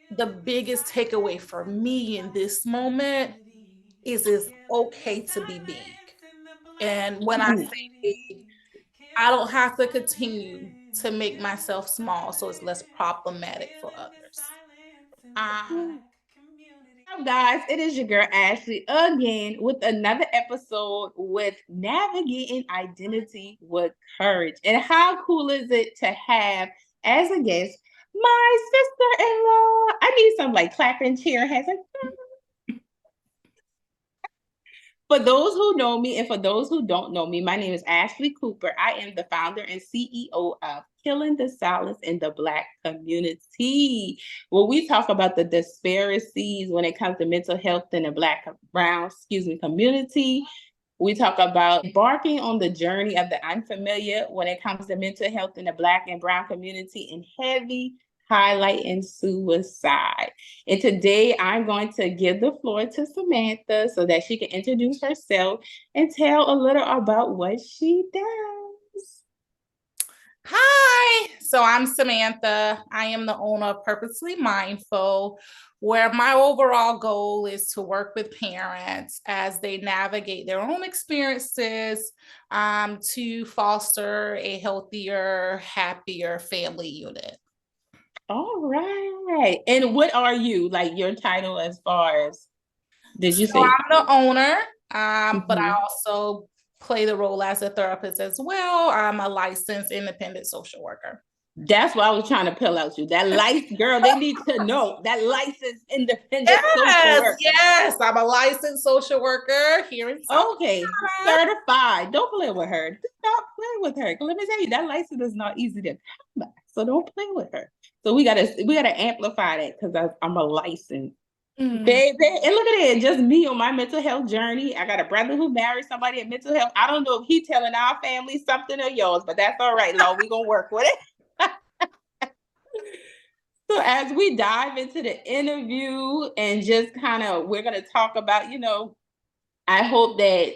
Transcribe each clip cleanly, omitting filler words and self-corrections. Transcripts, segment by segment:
the biggest takeaway for me in this moment is it's okay to be big. And when I Mm. say big, I don't have to continue to make myself small so it's less problematic for others. Um, Up, guys? It is your girl Ashley again with another episode with navigating identity with courage. And how cool is it to have as a guest my sister-in-law? I need some like clapping cheer hands. Like, for those who know me and for those who don't know me, my name is Ashley Cooper. I am the founder and CEO of Killing the Silence in the Black Community. Where we talk about the disparities when it comes to mental health in the Black, brown, community. We talk about embarking on the journey of the unfamiliar when it comes to mental health in the Black and Brown community, and heavy highlighting suicide. And today I'm going to give the floor to Samantha so that she can introduce herself and tell a little about what she does. Hi, so I'm Samantha. I am the owner of Purposely Mindful, where my overall goal is to work with parents as they navigate their own experiences to foster a healthier, happier family unit. All right. And what are you, like your title as far as, did So you say? I'm the owner, but I Mhm. also play the role as a therapist as well. I'm a licensed independent social worker. That's what I was trying to pull out you. That license, girl, they need to know that licensed independent social Yes, worker. yes, I'm a licensed social worker here in South Okay, Carolina. certified. Don't play with her. Do not play with her. 'Cause let me tell you, that license is not easy to come by. So don't play with her. So we gotta amplify that because I'm a license. Mm. Baby, and look at it, just me on my mental health journey. I got a brother who married somebody in mental health. I don't know if he telling our family something or yours, but that's all right, Lord. We gonna work with it. So as we dive into the interview and just kind of we're gonna talk about, I hope that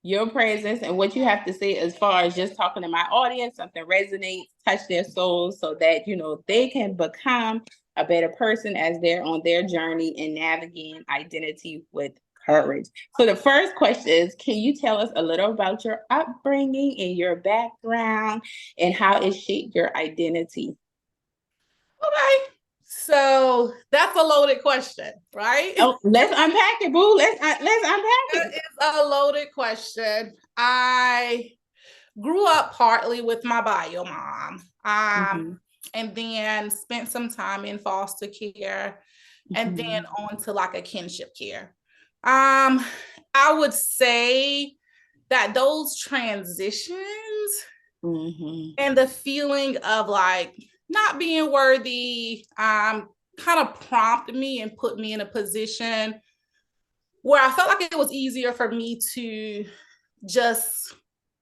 your presence and what you have to say as far as just talking to my audience, something resonates, touch their souls so that, they can become a better person as they're on their journey and navigating identity with courage. So the first question is, can you tell us a little about your upbringing and your background and how it shaped your identity? Okay. So that's a loaded question, right? Oh, let's unpack it, boo. Let's unpack That it. is a loaded question. I grew up partly with my bio mom, Mm-hmm. and then spent some time in foster care, and then Mm-hmm. on to like a kinship care. Um, I would say that those transitions Mm-hmm. and the feeling of like not being worthy kind of prompted me and put me in a position where I felt like it was easier for me to just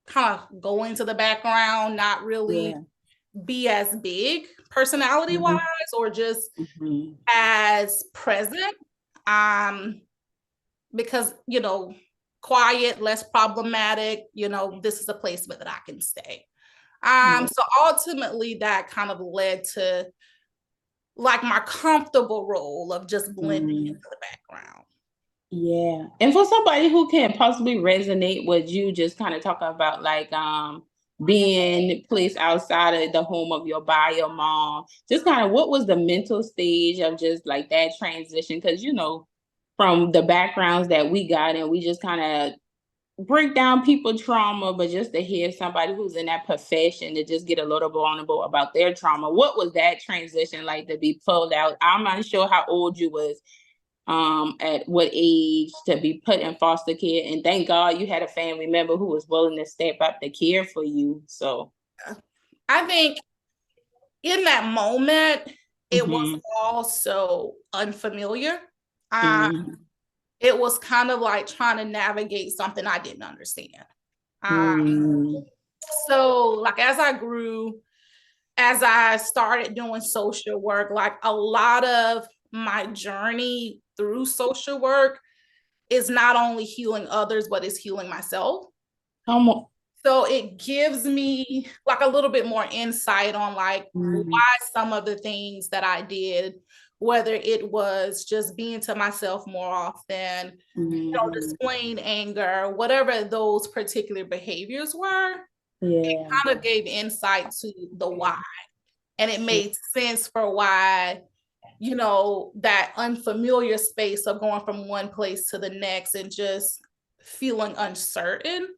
kind of go into the background, not really Yeah. be as big personality wise Mm-hmm. or just Mm-hmm. as present. Um, because, quiet, less problematic, this is a placement that I can stay. Yeah. So ultimately that kind of led to like my comfortable role of just blending Mm. into the background. Yeah. And for somebody who can possibly resonate with you just kind of talking about like being placed outside of the home of your bio mom, just kind of what was the mental stage of just like that transition? Because from the backgrounds that we got and we just kind of break down people trauma, but just to hear somebody who's in that profession to just get a little vulnerable about their trauma. What was that transition like to be pulled out? I'm not sure how old you was, at what age to be put in foster care. And thank God you had a family member who was willing to step up to care for you. So I think in that moment, it was mhm, all so unfamiliar. Uh, mhm, it was kind of like trying to navigate something I didn't understand. mhm, So, like, as I grew, as I started doing social work, like, a lot of my journey through social work is not only healing others, but it's healing myself. come on. So it gives me like a little bit more insight on like Mhm, why some of the things that I did whether it was just being to myself more often, Mhm. displaying anger, whatever those particular behaviors were, Yeah. kind of gave insight to the why. And it made sense for why, that unfamiliar space of going from one place to the next and just feeling uncertain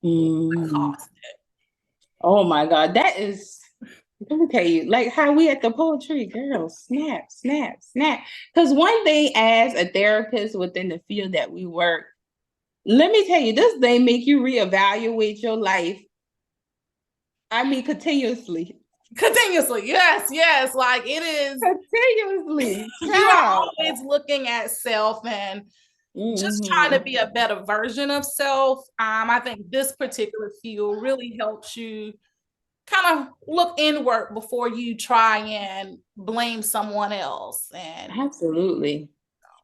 Mhm. caused it. Oh my God, that is, let me tell you, like how we at the poetry, girl, snap, snap, snap. Because one thing as a therapist within the field that we work, let me tell you, this thing make you reevaluate your life. I mean, continuously. Continuously, yes. Like it is Continuously. you are Child. always looking at self and just Mhm. trying to be a better version of self. I think this particular field really helps you kind of look inward before you try and blame someone else. And Absolutely.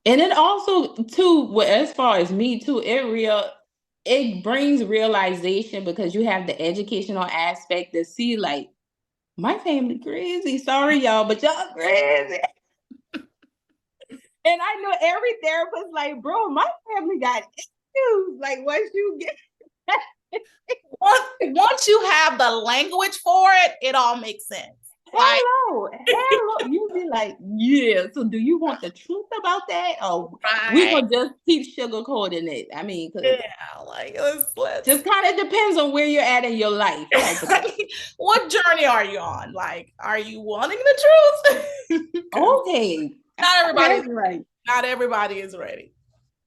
And then also too, as far as me too, it brings realization because you have the educational aspect to see like my family crazy. Sorry, y'all, but y'all crazy. And I know every therapist like, bro, my family got issues. Like once you get once you have the language for it, it all makes sense. Like, hello. You be like, yeah. So do you want the truth about that? Or we right. gonna just keep sugarcoating it? I mean, Yeah, like let's just kind of depends on where you're at in your life. what journey are you on? Like, are you wanting the truth? Okay. Not everybody, Right. not everybody is ready.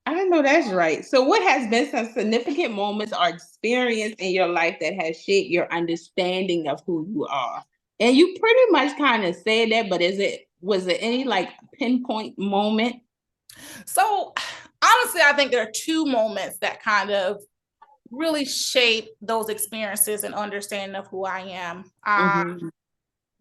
I know that's right. So, what has been some significant moments or experience in your life that has shaped your understanding of who you are? And you pretty much kind of said that, but was it any like pinpoint moment? So honestly, I think there are two moments that kind of really shape those experiences and understanding of who I am. Mhm.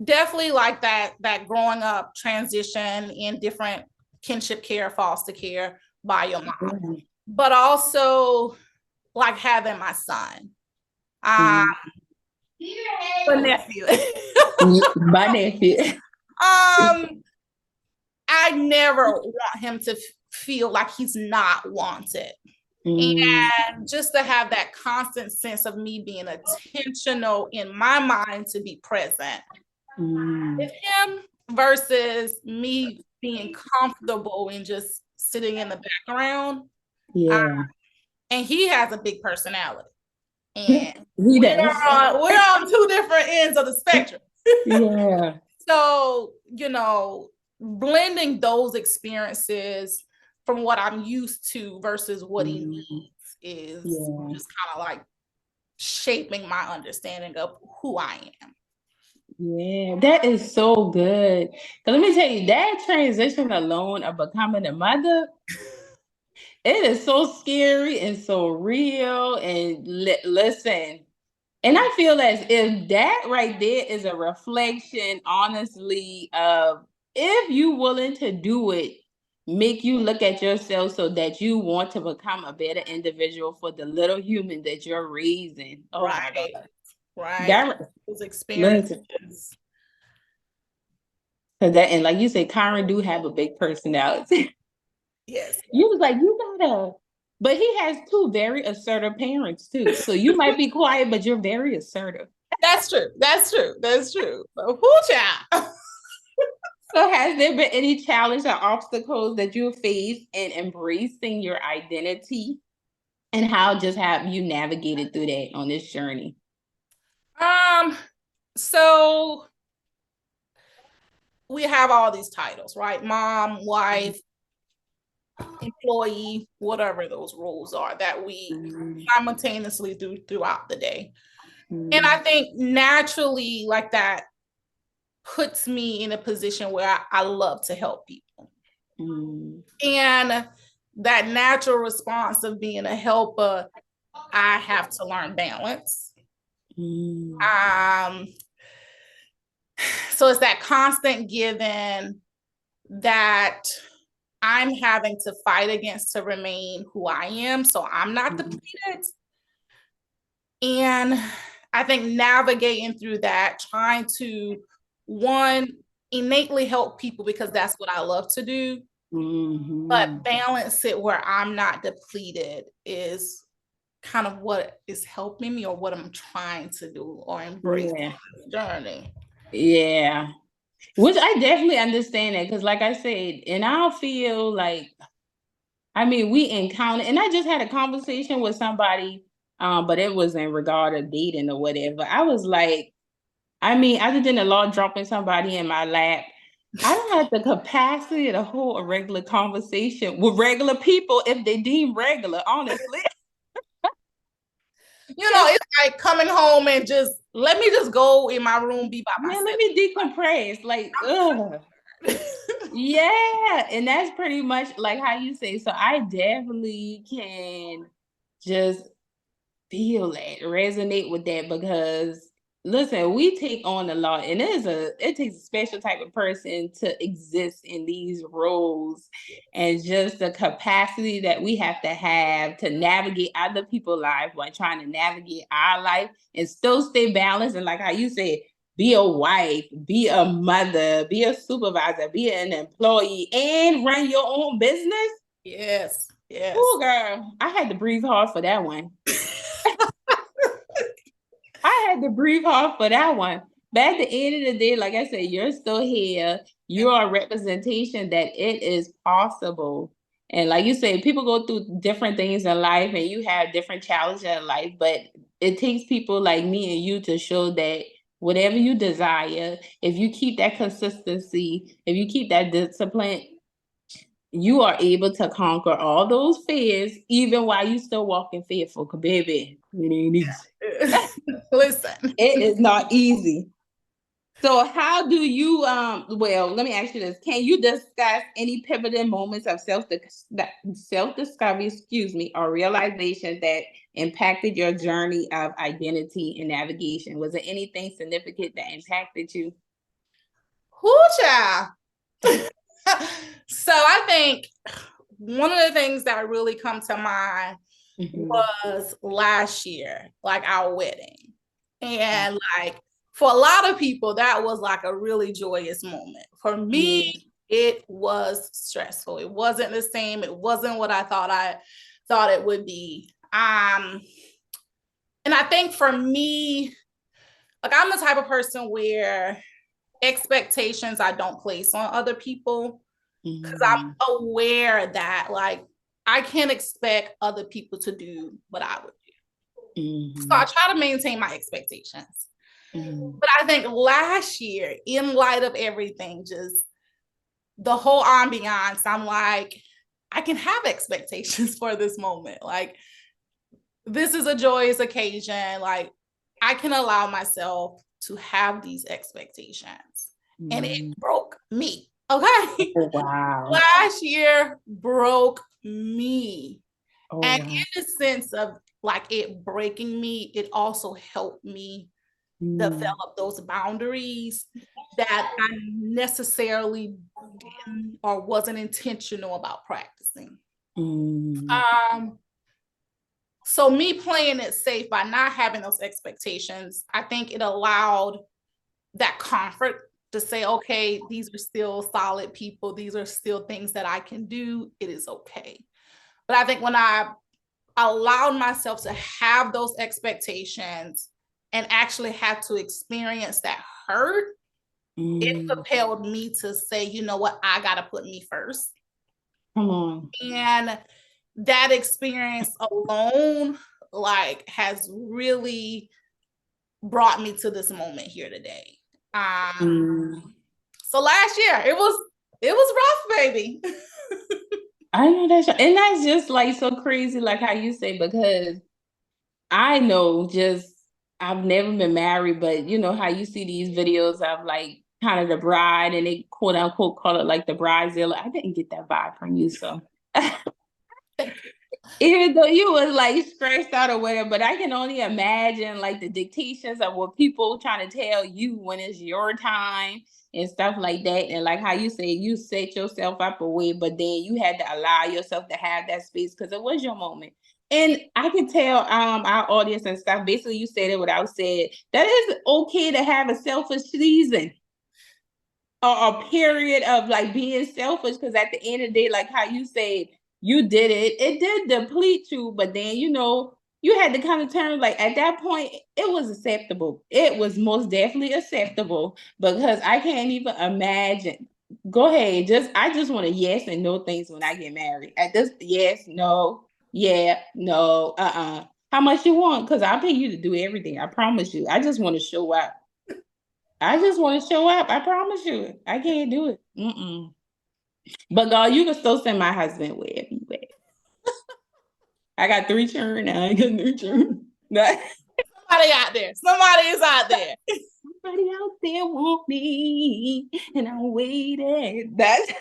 Definitely like that growing up transition in different kinship care, foster care by your mom, Mhm. but also like having my son, Mhm. the nephew. My nephew. I never want him to feel like he's not wanted. Mm, And just to have that constant sense of me being intentional in my mind to be present with him versus me being comfortable and just sitting in the background. yeah. And he has a big personality. And He does. we're on two different ends of the spectrum. Yeah. So, blending those experiences from what I'm used to versus what he needs is Yeah. just kind of like shaping my understanding of who I am. Yeah, that is so good. 'Cause let me tell you, that transition alone of becoming a mother, it is so scary and so real. And listen, and I feel as if that right there is a reflection, honestly, of if you willing to do it, make you look at yourself so that you want to become a better individual for the little human that you're raising. Oh my Right. God. Right. That Those listen. experiences. Cause that and like you said, Kyron do have a big personality. Yes. You was like, you gotta, but he has two very assertive parents too. So you might be quiet, but you're very assertive. That's true. That's true. That's true. So who child? So has there been any challenge or obstacles that you faced in embracing your identity? And how just have you navigated through that on this journey? So we have all these titles, right? Mom, wife, employee, whatever those roles are that we Mhm. simultaneously do throughout the day. And I Mhm. think naturally, like that puts me in a position where I love to help people. Mhm. And that natural response of being a helper, I have to learn balance. Mhm. Um, so it's that constant giving that I'm having to fight against to remain who I am. So I'm not depleted. And I think navigating through that, trying to, one, innately help people because that's what I love to do. But balance it where I'm not depleted is kind of what is helping me or what I'm trying to do or embrace this journey. Yeah. Which I definitely understand that because, like I said, and I feel like, I mean, we encounter, and I just had a conversation with somebody, but it was in regard of dating or whatever. I was like, I mean, other than the law dropping somebody in my lap, I don't have the capacity to hold a regular conversation with regular people if they deem regular, honestly. It's like coming home and just let me just go in my room, be by myself. Let me decompress. Like, ugh. Yeah, and that's pretty much like how you say. So I definitely can just feel that, resonate with that because listen, we take on a lot, and it takes a special type of person to exist in these roles, and just the capacity that we have to navigate other people's lives while trying to navigate our life and still stay balanced. And like how you said, be a wife, be a mother, be a supervisor, be an employee, and run your own business. Yes. Oh, girl, I had to breathe hard for that one. I had to breathe hard for that one. But at the end of the day, like I said, you're still here. You are a representation that it is possible. And like you said, people go through different things in life and you have different challenges in life, but it takes people like me and you to show that whatever you desire, if you keep that consistency, if you keep that discipline, you are able to conquer all those fears, even while you still walking fearful. Cause baby, it ain't easy. Listen, it is not easy. So how do you well, let me ask you this. Can you discuss any pivotal moments of self-discovery, or realization that impacted your journey of identity and navigation? Was there anything significant that impacted you? child. So I think one of the things that really come to mind was last year, like our wedding. And like for a lot of people, that was like a really joyous moment. For me, it was stressful. It wasn't the same. It wasn't what I thought it would be. And I think for me, like I'm the type of person where expectations I don't place on other people because I'm aware that like I can't expect other people to do what I would do. So I try to maintain my expectations. But I think last year, in light of everything, just the whole ambiance, I'm like, I can have expectations for this moment. Like, this is a joyous occasion. Like, I can allow myself to have these expectations. And it broke me. Okay. Oh, wow. Last year broke me. Oh, and wow. In the sense of like it breaking me, it also helped me develop those boundaries that I necessarily didn't or wasn't intentional about practicing. So me playing it safe by not having those expectations, I think it allowed that comfort to say, okay, these are still solid people. These are still things that I can do. It is okay. But I think when I allowed myself to have those expectations and actually have to experience that hurt, it propelled me to say, you know what, I got to put me first. Come on. And that experience alone, like, has really brought me to this moment here today. So last year, it was rough, baby. I know that's, and that's just like so crazy, like how you say, because I know just I've never been married, but you know how you see these videos of like kind of the bride and they quote unquote call it like the bridezilla. I didn't get that vibe from you, so even though you was like stressed out or whatever, but I can only imagine like the dictations of what people trying to tell you when it's your time and stuff like that. And like how you say you set yourself up a way, but then you had to allow yourself to have that space because it was your moment. And I can tell our audience and stuff, basically you said it without saying, that is okay to have a selfish season. a period of like being selfish, because at the end of the day, like how you said, you did it did deplete you, but then you had to come to terms, like at that point it was acceptable. It was most definitely acceptable, because I can't even imagine. Go ahead, I just want to yes and no things when I get married. At this, yes, no, yeah, no, how much you want? Because I'll pay you to do everything, I promise you. I just want to show up. I just want to show up. I promise you. I can't do it. Mm-mm. But God, you can still send my husband wherever you at. I got 3 children now. I got 3 children. Somebody out there. Somebody is out there. Somebody out there want me, and I'm waiting. That's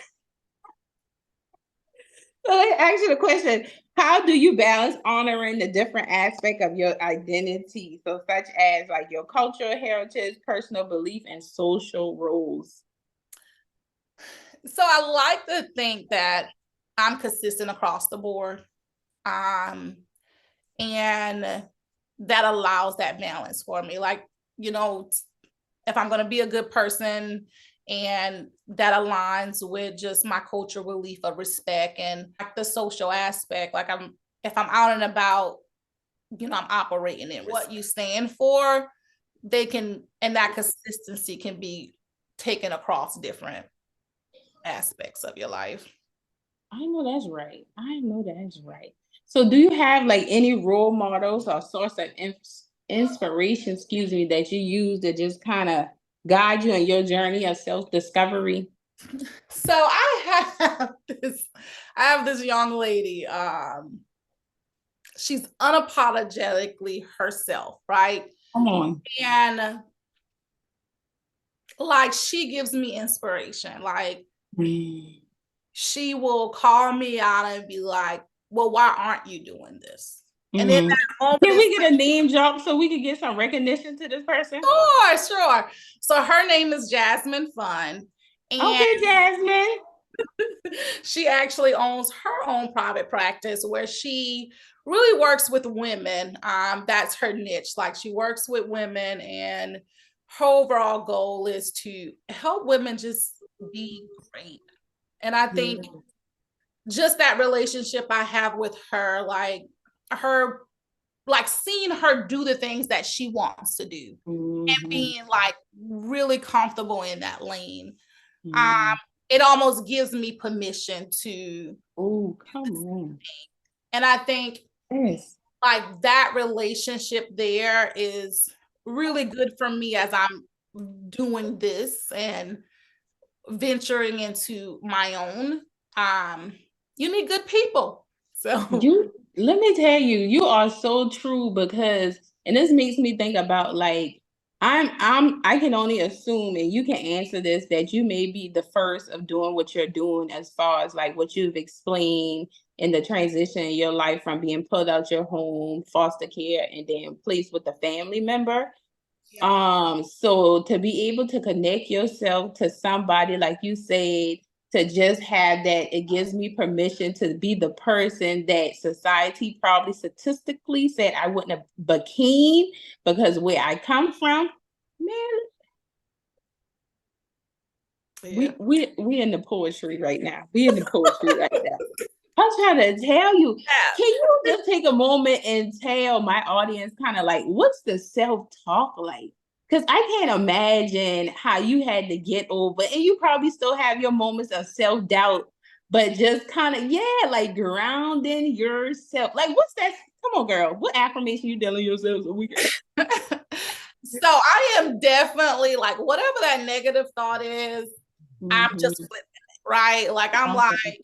so. Let me ask you the question: how do you balance honoring the different aspect of your identity, so such as like your cultural heritage, personal belief, and social roles? So I like to think that I'm consistent across the board. And that allows that balance for me. Like, if I'm going to be a good person and that aligns with just my cultural belief of respect and like the social aspect, like if I'm out and about, I'm operating in what you stand for, and that consistency can be taken across different aspects of your life. I know that's right. I know that's right. So, do you have like any role models or source of inspiration, excuse me, that you use to just kind of guide you in your journey of self discovery? So I have this young lady. She's unapologetically herself, right? Come on. And like she gives me inspiration. Like she will call me out and be like, well, why aren't you doing this? And then that moment, can we get a name drop so we can get some recognition to this person? Sure. So her name is Jasmine Fun. And okay, Jasmine. She actually owns her own private practice where she really works with women. That's her niche. Like she works with women, and her overall goal is to help women just be great. And I think just that relationship I have with her, like seeing her do the things that she wants to do and being like really comfortable in that lane. It almost gives me permission to. Oh, come on. And I think yes, like that relationship there is really good for me as I'm doing this and venturing into my own. You need good people. So let me tell you, you are so true, because and this makes me think about like I can only assume, and you can answer this, that you may be the first of doing what you're doing as far as like what you've explained in the transition in your life from being pulled out your home, foster care, and then placed with a family member. So to be able to connect yourself to somebody, like you said, to just have that, it gives me permission to be the person that society probably statistically said I wouldn't have became, because where I come from, man, we in the poetry right now. We in the poetry right now. I'm trying to tell you, can you just take a moment and tell my audience kind of like what's the self-talk like? Because I can't imagine how you had to get over, and you probably still have your moments of self-doubt, but just kind of, like grounding yourself. Like, what's that? Come on, girl. What affirmation you telling yourself a week? So I am definitely like, whatever that negative thought is, I'm just flipping it, right? Like, I'm like,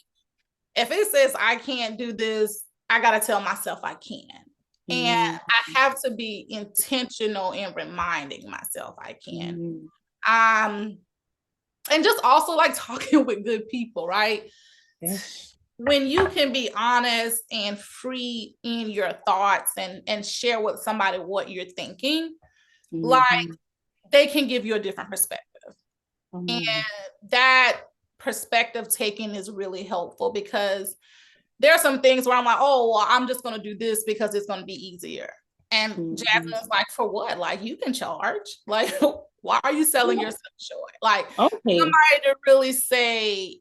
if it says I can't do this, I got to tell myself I can. And I have to be intentional in reminding myself I can. And just also like talking with good people, right? Yes. When you can be honest and free in your thoughts and share with somebody what you're thinking, like they can give you a different perspective. And that perspective taking is really helpful, because there are some things where I'm like, oh, well, I'm just going to do this because it's going to be easier. And Jasmine's like, for what? Like, you can charge. Like, Why are you selling yourself short? Like Okay, somebody to really say,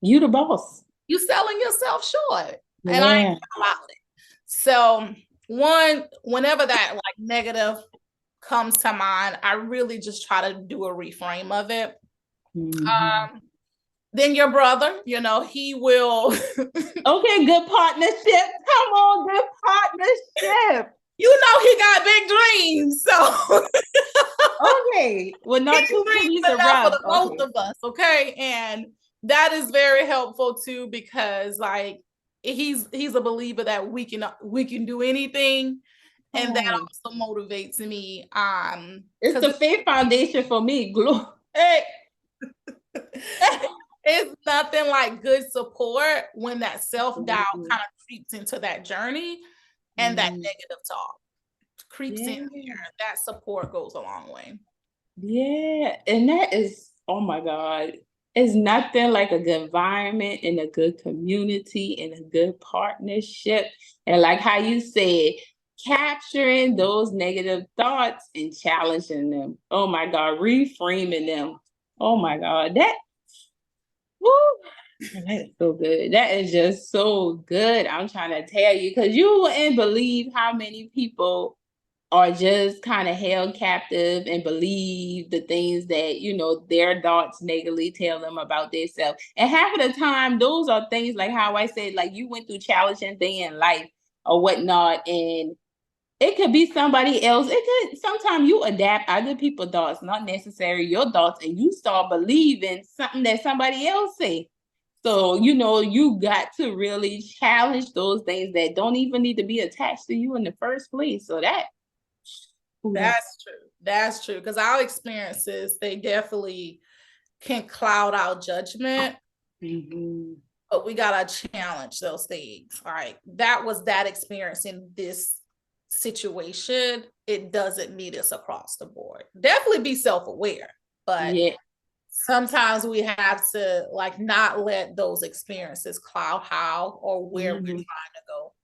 you the boss. you selling yourself short. And I Yeah. ain't about it. So whenever that like negative comes to mind, I really just try to do a reframe of it. Mhm. Then your brother, he will, Okay, good partnership. Come on, good partnership. he got big dreams. So Okay, well, big not two dreams pennies a enough for rub. the both Okay. of us. Okay. And that is very helpful too, because like he's a believer that we can do anything. And that Oh, also motivates me. it's Because the faith foundation for me. Hey. it's nothing like good support when that self-doubt Mhm. kind of creeps into that journey and that Mm. negative talk creeps in Yeah. there. That support goes a long way. Yeah, and that is, oh my God, it's nothing like a good environment and a good community and a good partnership. And like how you said, capturing those negative thoughts and challenging them. Oh my God, reframing them. Oh my God, woo, that is so good. That is just so good. I'm trying to tell you, because you wouldn't believe how many people are just kind of held captive and believe the things that their thoughts negatively tell them about themselves. And half of the time, those are things like how I said, like you went through challenging thing in life or whatnot, and it could be somebody else. It could sometimes you adapt other people's thoughts, not necessarily your thoughts, and you start believing something that somebody else say. So you got to really challenge those things that don't even need to be attached to you in the first place. So that. Ooh, That's true. That's true. Because our experiences, they definitely can cloud our judgment, mhm. but we gotta challenge those things. All right. That was that experience in this situation. It doesn't meet us across the board. Definitely be self-aware, but Yeah. sometimes we have to like not let those experiences cloud how or where we're trying Mhm. to go.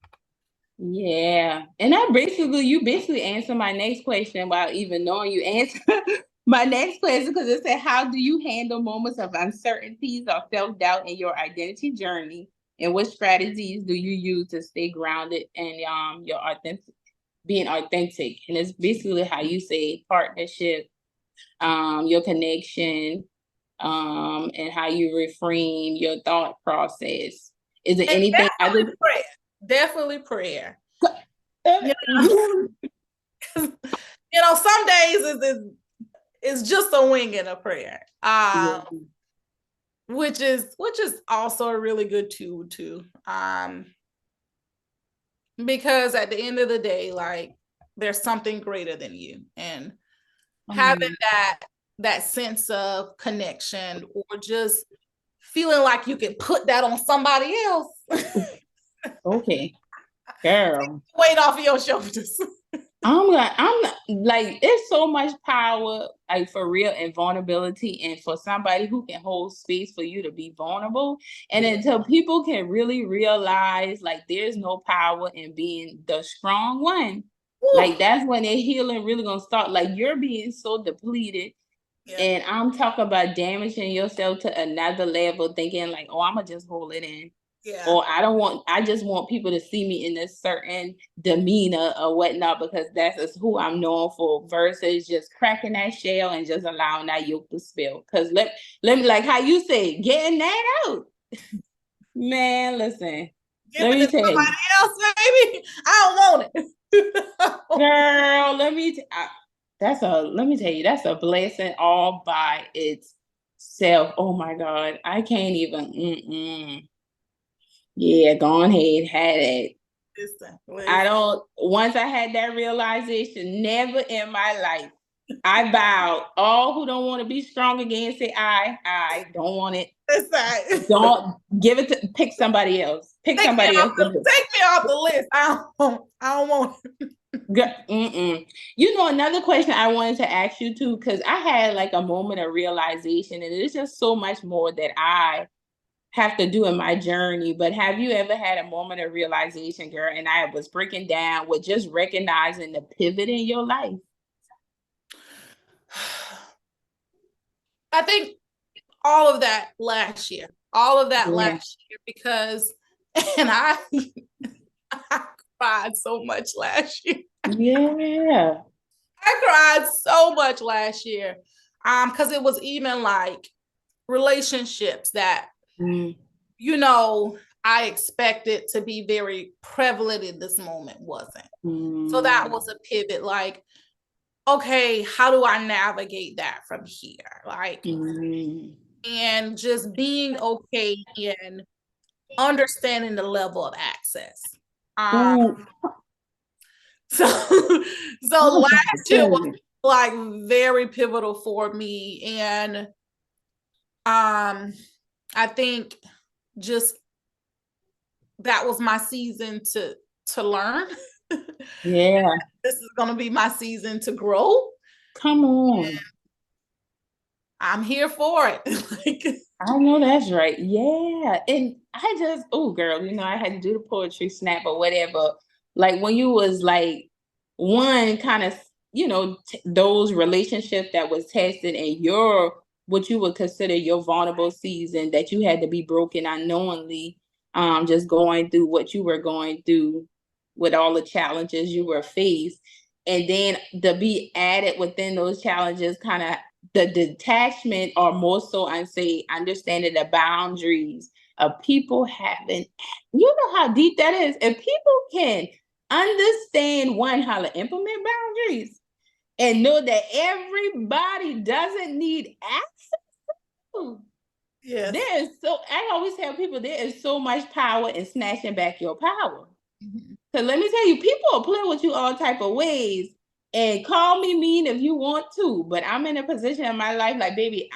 Yeah. And you basically answered my next question without even knowing you answered my next question, because it said, how do you handle moments of uncertainties or self-doubt in your identity journey? And what strategies do you use to stay grounded and your authentic being authentic? And it's basically how you say partnership, your connection, and how you reframe your thought process. Is there And anything other? prayer. Definitely prayer. You Mhm. know, some days is just a wing and a prayer. Yeah. Which is also a really good tool too. Because at the end of the day, like there's something greater than you. And having Um, that sense of connection or just feeling like you can put that on somebody else. okay, girl. Weight off of your shoulders. I'm like, it's so much power, like for real, and vulnerability, and for somebody who can hold space for you to be vulnerable. And Yeah. until people can really realize, like, there's no power in being the strong one, like, that's when their healing really gonna start. Like, you're being so depleted. Yeah. And I'm talking about damaging yourself to another level, thinking like, oh, I'ma just hold it in. Yeah. Or I just want people to see me in a certain demeanor or whatnot, because that's just who I'm known for, versus just cracking that shell and just allowing that yolk to spill. Cause let me, like how you say, getting that out. Man, listen, let Giving me it to tell you, somebody else, baby. I don't want it. girl, let me tell you, that's a blessing all by itself. Oh my God, I can't even. Yeah, go on ahead, had it. Listen, I listen, don't, once I had that realization, never in my life, I vowed, all who don't want to be strong again, say, I don't want it. listen. Don't give it to, pick somebody else. Pick somebody else to do. Take me off the list. I don't want it. Another question I wanted to ask you too, because I had like a moment of realization, and it's just so much more that I have to do in my journey. But have you ever had a moment of realization, girl? And I was breaking down with just recognizing the pivot in your life. I think all of that last year, all of that Yeah. last year, because, and I cried so much last year. Yeah. I cried so much last year. Because it was even like relationships that, Mm. you know, I expected to be very prevalent in this moment wasn't. So that was a pivot, like, okay, how do I navigate that from here? Like, and just being okay in understanding the level of access. Ooh. So I so was last about to year tell was you. like very pivotal for me. And I think just that was my season to learn. Yeah. This is gonna be my season to grow. Come on. I'm here for it. Like, I know that's right. Yeah. And I just, oh girl, I had to do the poetry snap or whatever. Like when you was like one kind of, those relationships that was tested and your what you would consider your vulnerable season that you had to be broken unknowingly, just going through what you were going through with all the challenges you were faced. And then to be added within those challenges, kind of the detachment, or more so I say understanding the boundaries of people having, how deep that is. If people can understand one, how to implement boundaries and know that everybody doesn't need access. yes. I always tell people there is so much power in snatching back your power. Mm-hmm. So let me tell you, people will play with you all type of ways and call me mean if you want to, but I'm in a position in my life like, baby,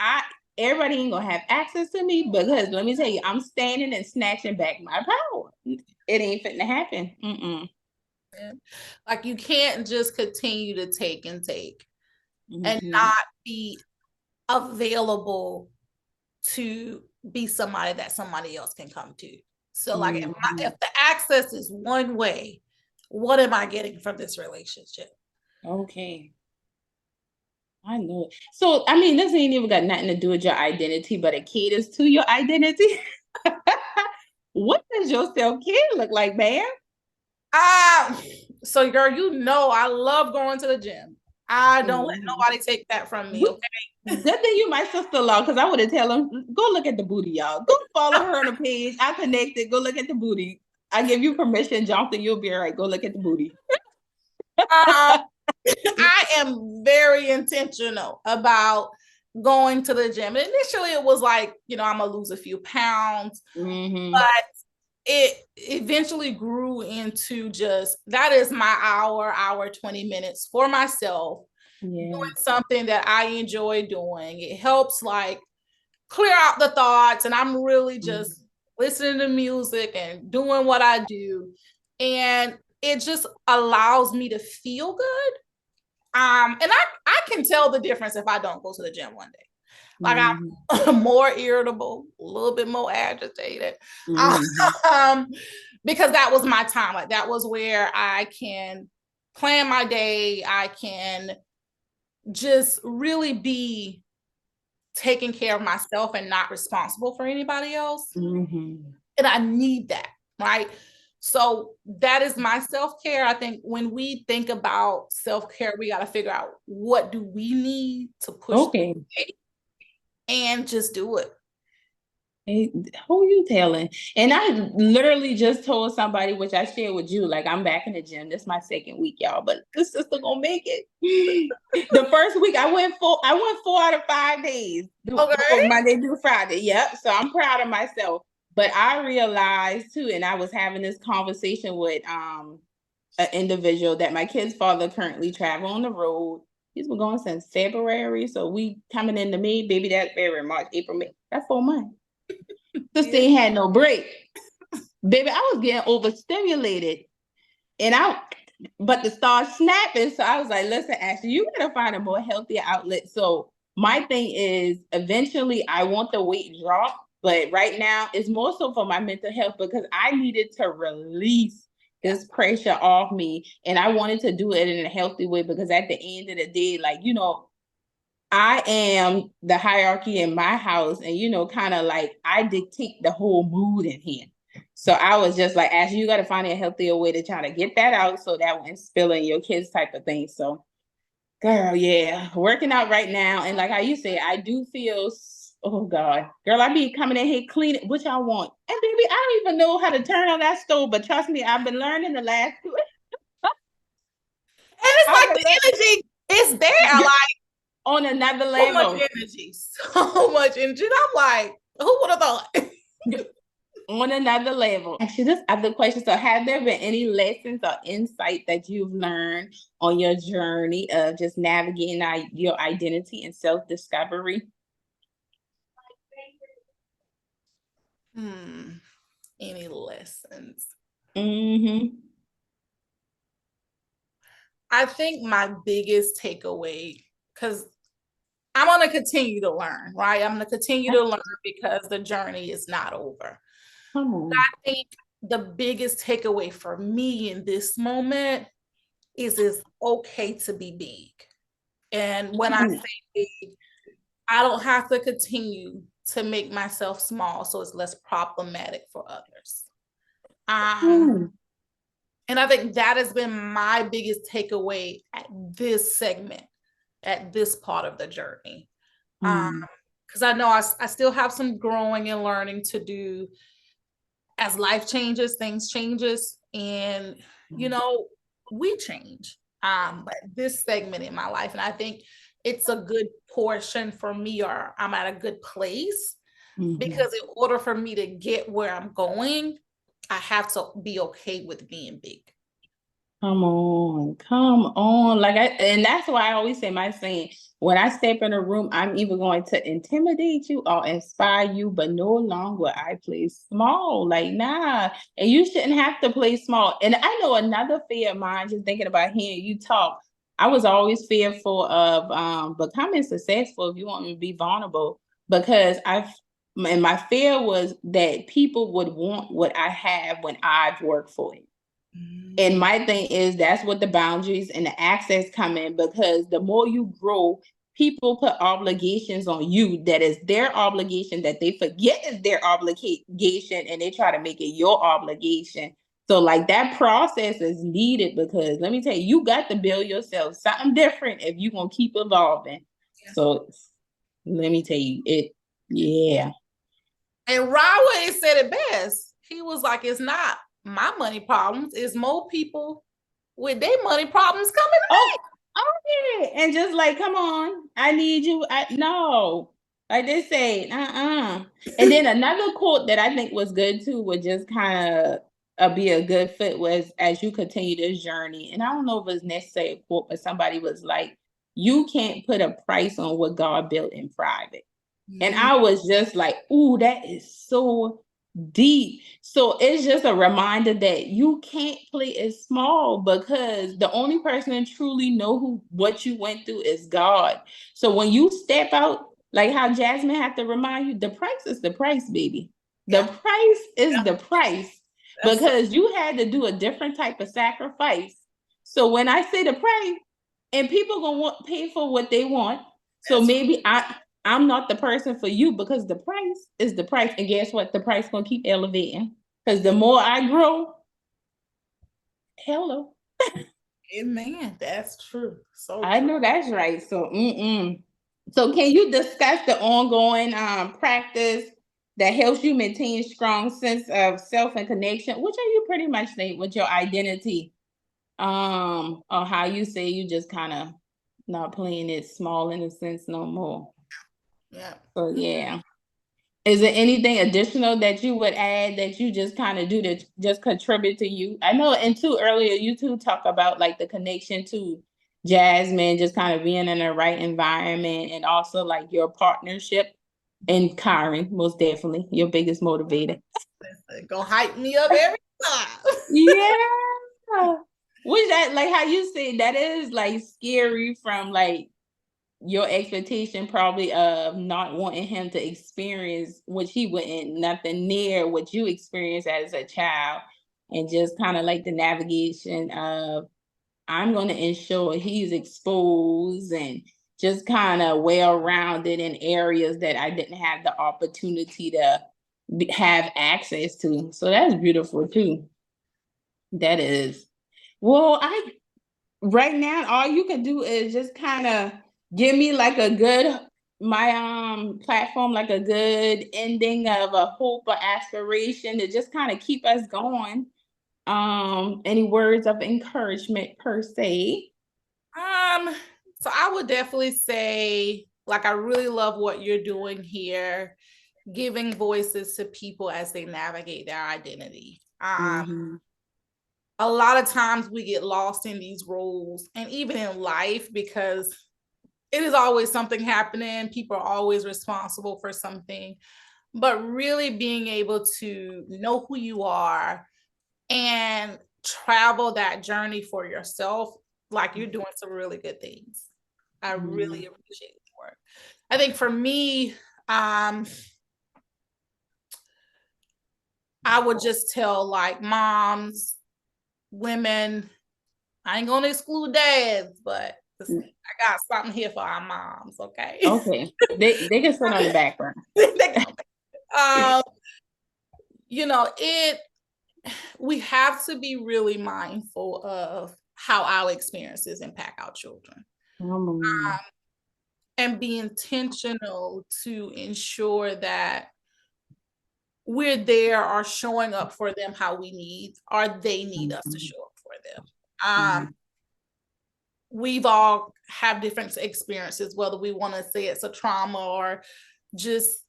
everybody ain't gonna have access to me, because let me tell you, I'm standing and snatching back my power. It ain't fitting to happen. Like, you can't just continue to take and take and Mm-hmm. not be available to be somebody that somebody else can come to. So like, if the access is one way, what am I getting from this relationship? Okay. I know it. So, I mean, this ain't even got nothing to do with your identity, but it caters to your identity. What does your self-care look like, man? So girl, I love going to the gym. I don't let nobody take that from me, okay? That thing you my sister-in-law, because I would have tell him, go look at the booty, y'all. Go follow her on the page. I connected. Go look at the booty. I give you permission, Jonathan. You'll be all right. Go look at the booty. I am very intentional about going to the gym. And initially, it was like, I'm gonna lose a few pounds, but it eventually grew into just that is my hour 20 minutes for myself, doing something that I enjoy doing. It helps like clear out the thoughts, and I'm really just listening to music and doing what I do, and it just allows me to feel good. And I can tell the difference if I don't go to the gym one day. Like, I'm more irritable, a little bit more agitated. Because that was my time. Like, that was where I can plan my day. I can just really be taking care of myself and not responsible for anybody else. And I need that, right? So that is my self-care. I think when we think about self-care, we got to figure out, what do we need to push and just do it. Hey, who you telling? And I literally just told somebody, which I shared with you, like, I'm back in the gym. This is my second week, y'all, but this sister gonna make it. The first week I went 4 out of 5 days. Okay. Monday through Friday. Yep. So I'm proud of myself. But I realized too, and I was having this conversation with an individual, that my kid's father currently travel on the road. He's been going since February. So we coming into May, baby, that's February, March, April, May. That's 4 months. This thing had no break. Baby, I was getting overstimulated. But the start snapping. So I was like, listen, Ashley, you gotta find a more healthier outlet. So my thing is, eventually I want the weight drop, but right now it's more so for my mental health, because I needed to release this pressure off me. And I wanted to do it in a healthy way, because at the end of the day, like, I am the hierarchy in my house, and kind of like I dictate the whole mood in here. So I was just like, Ashley, you got to find a healthier way to try to get that out so that won't spill in your kids type of thing. So, girl, yeah, working out right now. And like how you say, I do feel, oh God, girl, I be coming in here cleaning, what y'all want? And baby, I don't even know how to turn on that stove, but trust me, I've been learning the last two. And it's like the energy is there, like on another so level. much energy, so much energy. And I'm like, who would have thought? On another level. Actually, this other question. So, have there been any lessons or insight that you've learned on your journey of just navigating your identity and self-discovery? Any lessons? I think my biggest takeaway, because I'm going to continue to learn, right? I'm going to continue to learn because the journey is not over. I think the biggest takeaway for me in this moment is it's okay to be big. And when I say big, I don't have to continue to make myself small so it's less problematic for others. And I think that has been my biggest takeaway at this segment, at this part of the journey. Because I know I still have some growing and learning to do as life changes, things changes, and we change. But this segment in my life, and I think it's a good portion for me, or I'm at a good place, because in order for me to get where I'm going, I have to be okay with being big. Come on. And that's why I always say my saying, when I step in a room, I'm either going to intimidate you or inspire you, but no longer I play small. Like, nah. And you shouldn't have to play small. And I know another fear of mine, just thinking about hearing you talk, I was always fearful of becoming successful, if you want me to be vulnerable, because and my fear was that people would want what I have when I've worked for it. And my thing is that's what the boundaries and the access come in, because the more you grow, people put obligations on you that is their obligation that they forget is their obligation, and they try to make it your obligation. So like that process is needed, because let me tell you, you got to build yourself something different if you're going to keep evolving. Yeah. So let me tell you it. Yeah. And Rahway said it best. He was like, it's not my money problems, is more people with their money problems coming to me. Oh yeah. And just like, come on, I need you. No. Like they say, And then another quote that I think was good too, would just kind of be a good fit, was as you continue this journey. And I don't know if it's necessarily a quote, but somebody was like, you can't put a price on what God built in private. And I was just like, ooh, that is so deep. So it's just a reminder that you can't play it small, because the only person that truly know what you went through is God. So when you step out, like how Jasmine had to remind you, the price is the price, baby. The price is the price, because you had to do a different type of sacrifice. So when I say the price, and people gonna pay for what they want. So maybe I'm not the person for you, because the price is the price. And guess what? The price gonna keep elevating, because the more I grow, hello. Amen. That's true. So I know that's right. So So can you discuss the ongoing practice that helps you maintain a strong sense of self and connection, which are you pretty much saying with your identity? Or how you say you just kind of not playing it small in a sense no more. Yeah. So yeah. Is there anything additional that you would add that you just kind of do to just contribute to you? I know earlier you two talk about like the connection to Jasmine, just kind of being in the right environment, and also like your partnership and Karen, most definitely your biggest motivator. Go hype me up every time. Yeah. Which that, like how you say, that is like scary from like your expectation probably of not wanting him to experience, which he wouldn't, nothing near what you experienced as a child. And just kind of like the navigation of, I'm going to ensure he's exposed and just kind of well-rounded in areas that I didn't have the opportunity to have access to. So that's beautiful too. That is. Well, I right now all you can do is just kind of give me like a good my platform, like a good ending of a hope or aspiration to just kind of keep us going. Any words of encouragement per se? Um, so I would definitely say, like, I really love what you're doing here, giving voices to people as they navigate their identity. Mhm. A lot of times we get lost in these roles and even in life because it is always something happening. People are always responsible for something, but really being able to know who you are and travel that journey for yourself, like you're doing some really good things. I really Mhm. appreciate the work. I think for me, I would just tell like moms, women, I ain't gonna exclude dads, but Mm, I got something here for our moms, okay? okay. They can sit on the background. um, you know, we have to be really mindful of how our experiences impact our children Um, and be intentional to ensure that we're there or showing up for them how we need or they need us to mhm, show up for them. mhm, We've all have different experiences, whether we want to say it's a trauma or just,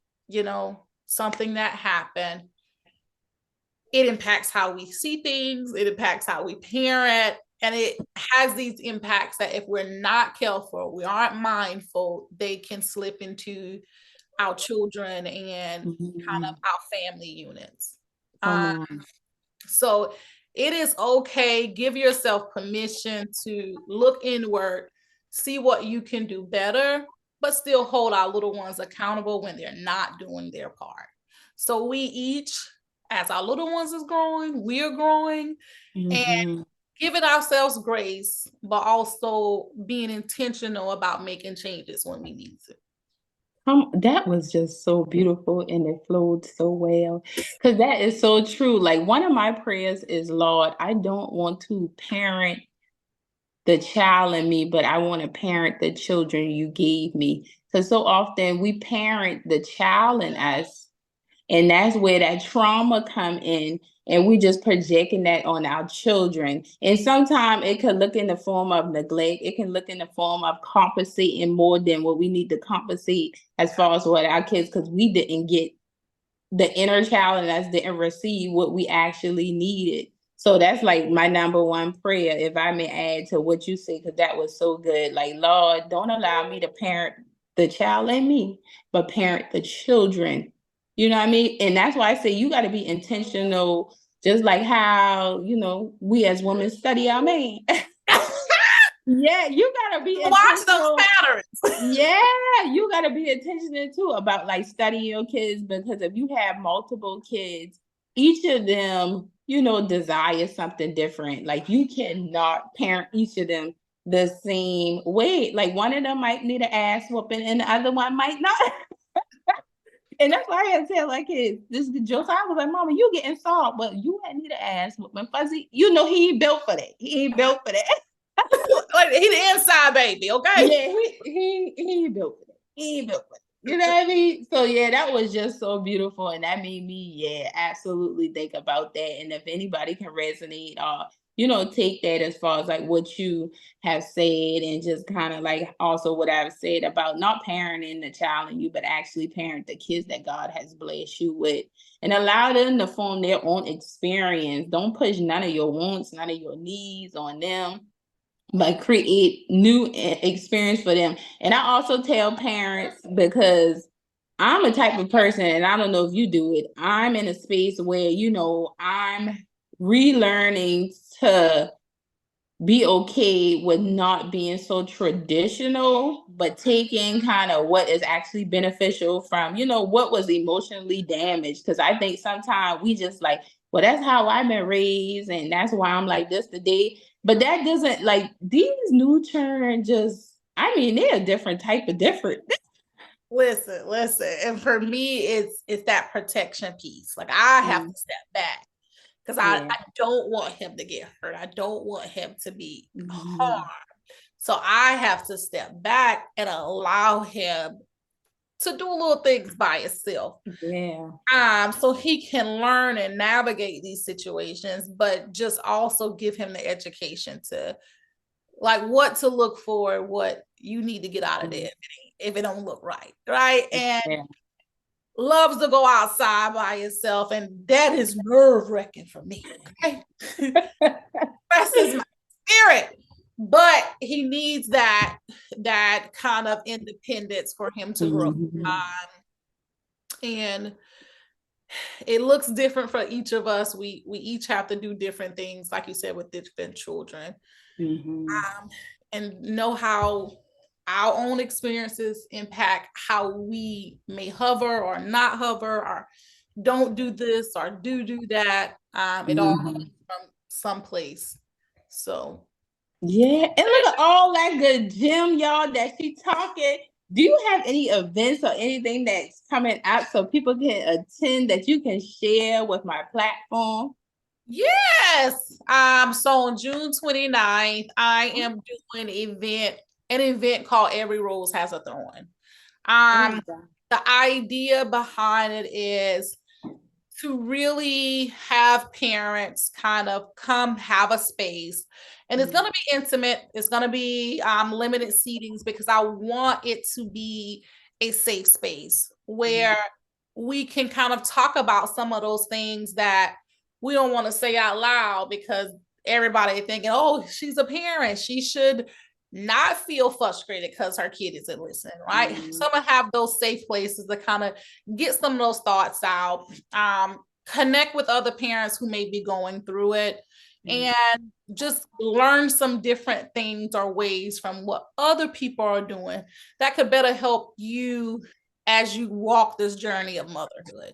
something that happened. It impacts how we see things, it impacts how we parent, and it has these impacts that if we're not careful, we aren't mindful, they can slip into our children and kind of mhm. our family units. Come Uh, on. so it is okay. Give yourself permission to look inward, see what you can do better, but still hold our little ones accountable when they're not doing their part. So we each, as our little ones is growing, we're growing and Mhm. giving ourselves grace, but also being intentional about making changes when we need to. That was just so beautiful and it flowed so well. Because that is so true. Like one of my prayers is, Lord, I don't want to parent the child in me, but I want to parent the children you gave me. Because so often we parent the child in us, and that's where that trauma come in, and we just projecting that on our children. And sometimes it could look in the form of neglect. It can look in the form of compensating more than what we need to compensate as far as what our kids, because we didn't get the inner child in us didn't receive what we actually needed. So that's like my number one prayer, if I may add to what you say, because that was so good. Like, Lord, don't allow me to parent the child in me, but parent the children. You know what I mean? And that's why I say you got to be intentional, just like how, we as women study our man. Yeah, you got to be Watch those intentional. patterns. Yeah, you got to be intentional too about like studying your kids, because if you have multiple kids, each of them, desire something different. Like you cannot parent each of them the same way. Like one of them might need an ass whooping and the other one might not. And that's why I had to tell like kids, this Josiah was like, Mama, you getting soft, but you had need an ass whooping. Fuzzy, he ain't built for that. He ain't built for that. Like he the inside baby, okay? Yeah, he built it. He built it. You know what I mean? So yeah, that was just so beautiful, and that made me, absolutely think about that. And if anybody can resonate or take that as far as like what you have said, and just kind of like also what I've said about not parenting the child in you, but actually parent the kids that God has blessed you with, and allow them to form their own experience. Don't push none of your wants, none of your needs on them, but create new experience for them. And I also tell parents, because I'm a type of person, and I don't know if you do it, I'm in a space where, I'm relearning to be okay with not being so traditional, but taking kind of what is actually beneficial from, what was emotionally damaged. Because I think sometimes we just like, well, that's how I've been raised, and that's why I'm like this today. But that doesn't, like, these new children just I mean, they're a different type of different. Listen. And for me, it's that protection piece. Like I have Mm, to step back because yeah. I don't want him to get hurt. I don't want him to be Mhm. harmed. So I have to step back and allow him to do little things by himself. Yeah. So he can learn and navigate these situations, but just also give him the education to like what to look for, what you need to get out of Mm, there if it don't look right, right? And yeah. loves to go outside by himself, and that is nerve wracking for me. Okay, messes my spirit, but he needs that kind of independence for him to grow. Mhm. And it looks different for each of us. We each have to do different things, like you said, with different children, Mhm. um, and know how our own experiences impact how we may hover or not hover, or don't do this or do that. It all Mhm. comes from someplace. So Yeah, and look at all that good gym, y'all, that she talking. Do you have any events or anything that's coming up so people can attend that you can share with my platform? yes. So on June 29th, I am doing an event called Every Rose Has a Thorn. Oh, Um, God. the idea behind it is to really have parents kind of come have a space, and it's going to be intimate. It's going to be limited seatings because I want it to be a safe space Mhm. where we can kind of talk about some of those things that we don't want to say out loud because everybody thinking, oh, she's a parent, she should not feel frustrated because her kid isn't listening, right? Mhm. So I'm gonna have those safe places to kind of get some of those thoughts out, connect with other parents who may be going through it, Mhm. and just learn some different things or ways from what other people are doing that could better help you as you walk this journey of motherhood.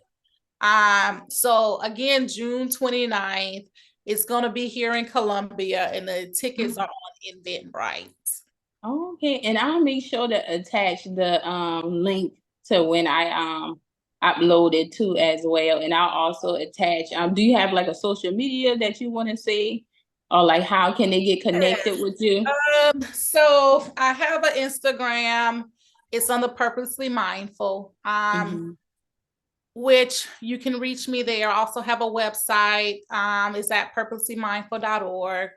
So again, June 29th, it's going to be here in Columbia, and the tickets are on Eventbrite. Okay, and I'll make sure to attach the link to when I upload it too as well. And I'll also attach do you have like a social media that you want to say? Or like how can they get connected with you? So I have an Instagram. It's under Purposely Mindful, Mhm. which you can reach me there. I also have a website. It's at purposelymindful.org.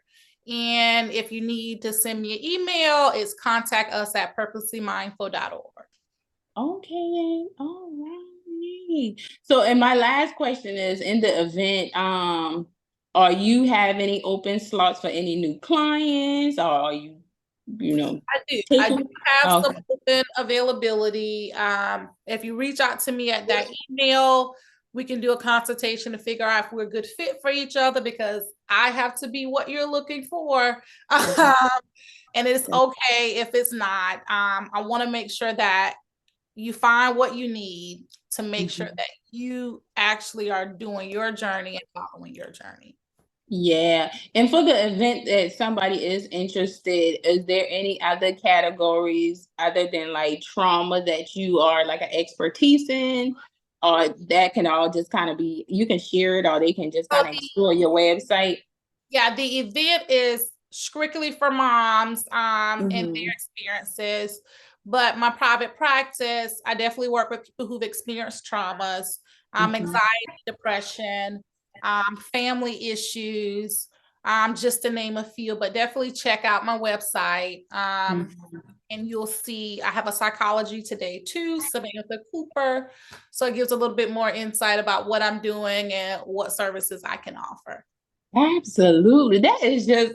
And if you need to send me an email, it's contact us at purposelymindful.org. Okay, all right. So, and my last question is in the event, are you have any open slots for any new clients, or are you, you know, I do. I do taking? have some Okay. open availability. If you reach out to me at that email, we can do a consultation to figure out if we're a good fit for each other because I have to be what you're looking for. Mhm. And it's okay if it's not. I want to make sure that you find what you need to make sure Mhm. that you actually are doing your journey and following your journey. Yeah. And for the event that somebody is interested, is there any other categories other than like trauma that you are like an expertise in? Or that can all just kind of be, you can share it or they can just So kind of explore your website. the event is strictly for moms and Hmm. their experiences. But my private practice, I definitely work with people who've experienced traumas, Hmm. anxiety, depression, family issues, just to name a few. But definitely check out my website. And you'll see I have a Psychology Today too, Samantha Cooper. So it gives a little bit more insight about what I'm doing and what services I can offer. Absolutely. That is just,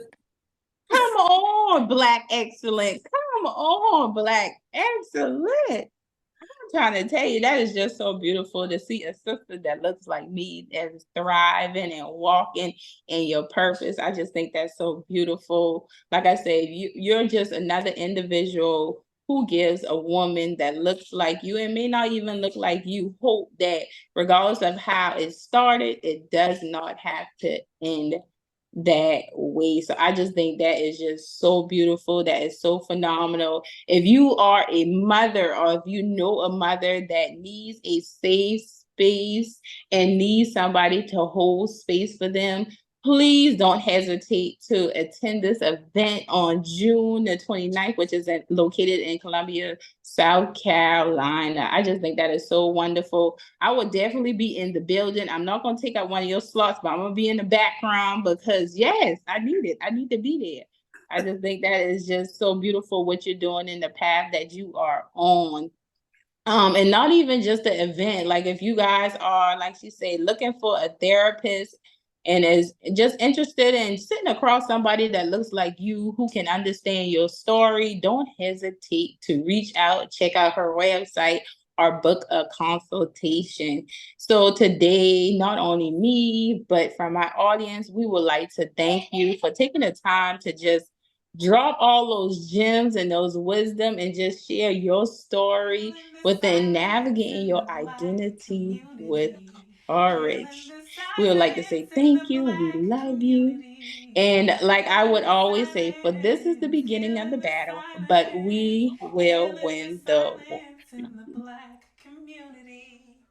come on, Black excellence. Come on, Black excellent. Trying to tell you that is just so beautiful to see a sister that looks like me that is thriving and walking in your purpose. I just think that's so beautiful. Like I said, you're just another individual who gives a woman that looks like you and may not even look like you hope that regardless of how it started, it does not have to end that way. So I just think that is just so beautiful. That is so phenomenal. If you are a mother or if you know a mother that needs a safe space and needs somebody to hold space for them, please don't hesitate to attend this event on June the 29th, which is located in Columbia, South Carolina. I just think that is so wonderful. I would definitely be in the building. I'm not going to take up one of your slots, but I'm going to be in the background because, yes, I need it. I need to be there. I just think that is just so beautiful what you're doing in the path that you are on. And not even just the event. Like if you guys are, like she said, looking for a therapist and is just interested in sitting across somebody that looks like you who can understand your story, don't hesitate to reach out, check out her website or book a consultation. So today, not only me, but from my audience, we would like to thank you for taking the time to just drop all those gems and those wisdom and just share your story within navigating your identity with courage. We would like to say thank you. We love you. And like I would always say, for this is the beginning of the battle, but we will win the war. in the black community.